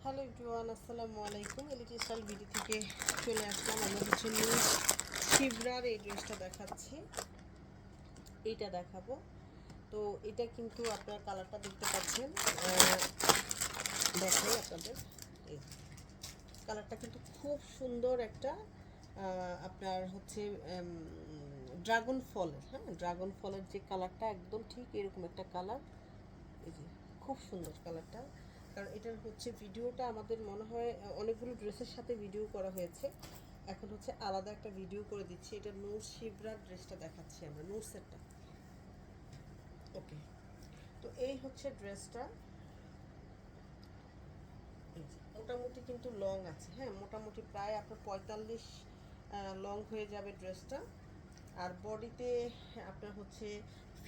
Hello everyone, আসসালামু আলাইকুম। Elite style BD থেকে চলে আসলাম। আমরা হচ্ছে নিউ শিবরার এই ড্রেসটা দেখাচ্ছি, এইটা দেখাবো। তো এটা কিন্তু আপনার কালারটা দেখতে পাচ্ছেন, দেখাই আপনাদের। এই কালারটা কিন্তু খুব সুন্দর একটা আপনার হচ্ছে ড্রাগন ফলের, হ্যাঁ, ড্রাগন ফলের যে কালারটা একদম ঠিক এরকম একটা কালার। এই যে খুব সুন্দর কালারটা। কারণ এটার হচ্ছে ভিডিওটা আমাদের মনে হয় অনেকগুলো ড্রেসের সাথে ভিডিও করা হয়েছে, এখন হচ্ছে আলাদা একটা ভিডিও করে দিচ্ছি। এটা নূর শিবরার ড্রেসটা দেখাচ্ছি আমরা, নূর সেটটা। ওকে, তো এই হচ্ছে ড্রেসটা। মোটামুটি কিন্তু লং আছে, হ্যাঁ, মোটামুটি প্রায় আপনার 45 লং হয়ে যাবে ড্রেসটা। আর বডিতে আপনার হচ্ছে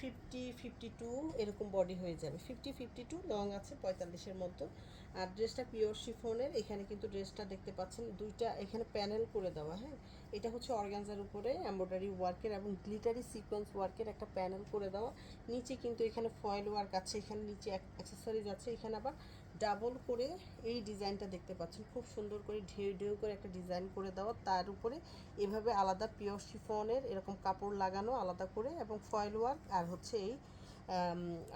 50-52 এরকম বডি হয়ে যাবে। 50-52 লং আছে, 45-এর মতো। আর ড্রেসটা পিওর শিফনের। এখানে কিন্তু ড্রেসটা দেখতে পাচ্ছেন দুইটা এখানে প্যানেল করে দেওয়া, হ্যাঁ। এটা হচ্ছে অর্গানজার উপরে এমব্রয়ডারি ওয়ার্কের এবং গ্লিটারি সিকোয়েন্স ওয়ার্কের একটা প্যানেল করে দেওয়া। নিচে কিন্তু এখানে ফয়েল ওয়ার্ক আছে, এখানে নিচে অ্যাক্সেসরিজ আছে। এখানে আবার ডাবল করে এই ডিজাইনটা দেখতে পাচ্ছেন, খুব সুন্দর করে ঢেউ ঢেউ করে একটা ডিজাইন করে দেওয়া। তার উপরে এভাবে আলাদা পিওর শিফনের এরকম কাপড় লাগানো আলাদা করে, এবং ফয়েল ওয়ার্ক আর হচ্ছে এই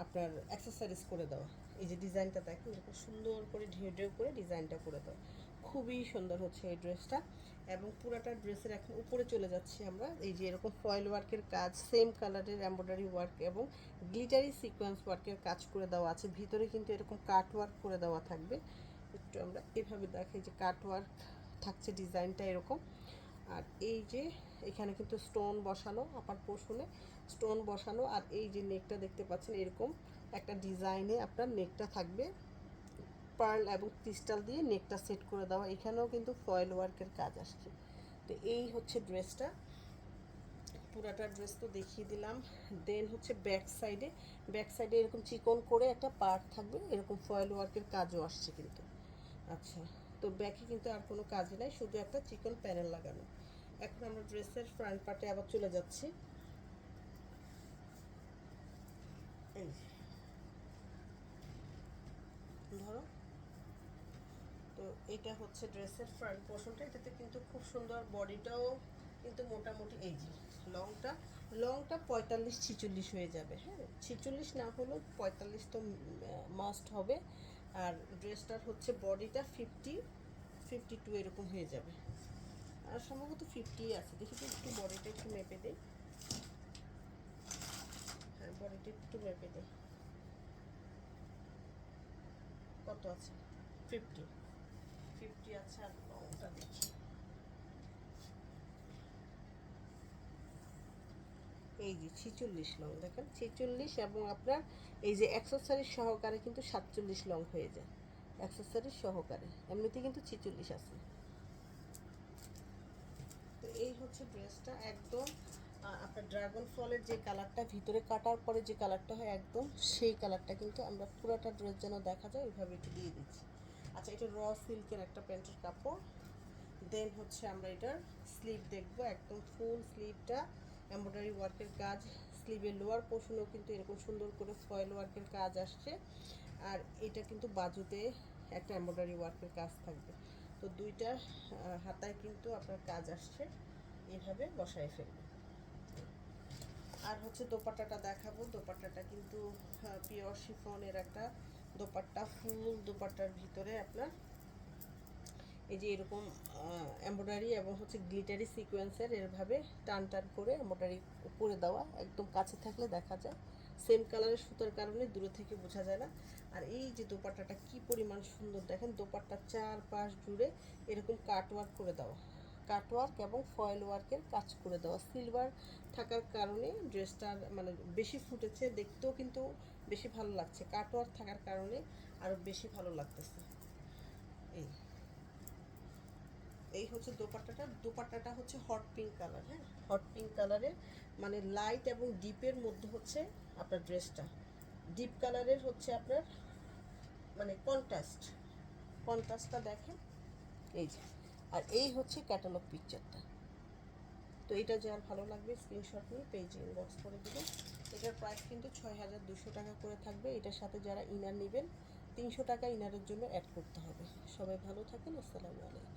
আপনার অ্যাক্সেসরিজ করে দেওয়া। এই যে ডিজাইনটা দেখেন, এরকম সুন্দর করে ঢেউ ঢেউ করে ডিজাইনটা করে দেওয়া, খুবই সুন্দর হচ্ছে এই ড্রেসটা। এবং পুরাটা ড্রেসের এখন উপরে চলে যাচ্ছি আমরা। এই যে এরকম ফয়েল ওয়ার্কের কাজ, সেম কালারের এমব্রয়ডারি ওয়ার্ক এবং গ্লিটারি সিকোয়েন্স ওয়ার্কের কাজ করে দেওয়া আছে। ভিতরে কিন্তু এরকম কাট ওয়ার্ক করে দেওয়া থাকবে। একটু আমরা এভাবে দেখাই যে কাট ওয়ার্ক থাকছে, ডিজাইনটা এরকম। আর এই যে এখানে কিন্তু স্টোন বসানো, আপার পোর্শনে স্টোন বসানো। আর এই যে নেকটা দেখতে পাচ্ছেন, এরকম একটা ডিজাইনে আপনার নেকটা থাকবে, পার্ল এবং ক্রিস্টাল দিয়ে নেকটা সেট করে দেওয়া। এখানেও কিন্তু ফয়েল ওয়ার্কের কাজ আসছে। তো এই হচ্ছে ড্রেসটা, পুরাটা ড্রেস তো দেখিয়ে দিলাম। দেন হচ্ছে ব্যাক সাইডে এরকম চিকন করে একটা পার্ট থাকবে, এরকম ফয়েল ওয়ার্কের কাজও আসছে কিন্তু। আচ্ছা, তো ব্যাকে কিন্তু আর কোনো কাজ নাই, শুধু একটা চিকন প্যানেল লাগানো। এখন আমরা ড্রেসের ফ্রন্ট পার্টে আবার চলে যাচ্ছি। এই ধরো, তো এটা হচ্ছে ড্রেসের ফ্রন্ট পোর্শনটা। এটাতে কিন্তু খুব সুন্দর বডিটাও কিন্তু মোটামুটি, এই যে লংটা 45-46 হয়ে যাবে, হ্যাঁ, 46 না হলেও 45 তো মাস্ট হবে। আর ড্রেসটার হচ্ছে বডিটা 50-52 এরকম হয়ে যাবে। আর সম্ভবত 50 আছে, দেখি তো একটু বডিটা একটু মেপে দেয়। হ্যাঁ, বডিটা একটু মেপে দেয়, কত আছে? 50 আছে। আর লংটা দেখি, এই যে 46 লং, দেখেন 46। এবং আপনার এই যে অ্যাক্সেসরিজ সহকারে কিন্তু 47 লং হয়ে যায়, অ্যাক্সেসরিজ সহকারে। এমনিতে কিন্তু 46 আছে। তো এই হচ্ছে ড্রেসটা একদম আপনার ড্রাগন ফলের যে কালারটা, ভিতরে কাটার পরে যে কালারটা হয় একদম সেই কালারটা কিন্তু আমরা পুরোটা ড্রেস যেন দেখা যায় ওইভাবে একটু দিয়ে দিচ্ছি। আচ্ছা, এটা র সিল্কের একটা প্যান্টের কাপড়। দেন হচ্ছে আমরা এটার স্লিভ দেখবো, একদম ফুল স্লিভটা এমব্রয়ডারি ওয়ার্কের কাজ। স্লিভের লোয়ার পোর্শনেও কিন্তু এরকম সুন্দর করে ফয়েল ওয়ার্কের কাজ আসছে। আর এটা কিন্তু বাজুতে একটা এমব্রয়ডারি ওয়ার্কের কাজ থাকবে। তো দুইটা হাতায় কিন্তু আপনার কাজ আসছে, এভাবে বসায় ফেলবে। আর হচ্ছে দোপাট্টাটা দেখাবো। দোপাট্টাটা কিন্তু পিওর শিফনের একটা দোপাট্টা, ফুল দোপাট্টার ভিতরে আপনার এই যে এরকম এমব্রয়ডারি এবং হচ্ছে গ্লিটারি সিকোয়েন্সের এরভাবে টান টান করে এমব্রয়ডারি করে দেওয়া, একদম কাছে থাকলে দেখা যায়। সেম কালারের সুতার কারণে দূরে থেকে বোঝা যায় না। আর এই যে দোপাট্টাটা কি পরিমাণ সুন্দর, দেখেন দোপাট্টার চারপাশ জুড়ে এরকম কাটওয়ার্ক করে দেওয়া, কাটওয়ার্ক এবং ফয়েল ওয়ার্কের কাজ করে দেওয়া। সিলভার থাকার কারণে ড্রেসটার মানে বেশি ফুটেছে, দেখতেও কিন্তু বেশি ভালো লাগছে। কাটওয়ার্ক থাকার কারণে আরও বেশি ভালো লাগতেছে। এই এই হচ্ছে দোপাট্টাটা হচ্ছে হট পিঙ্ক কালার, হ্যাঁ, হট পিঙ্ক কালারের, মানে লাইট এবং ডিপের মধ্যে হচ্ছে আপনার ড্রেসটা। ডিপ কালারের হচ্ছে আপনার মানে কন্ট্রাস্টটা দেখেন, এই যে। আর এই হচ্ছে ক্যাটালগ পিকচারটা। তো এটা যার ভালো লাগবে স্ক্রিনশট নিয়ে পেজে ইনবক্স করে দেবেন। এটার প্রাইস কিন্তু 6200 টাকা করে থাকবে। এটার সাথে যারা ইনার নেবেন 300 টাকা ইনারের জন্য অ্যাড করতে হবে। সবাই ভালো থাকেন, আসসালামু আলাইকুম।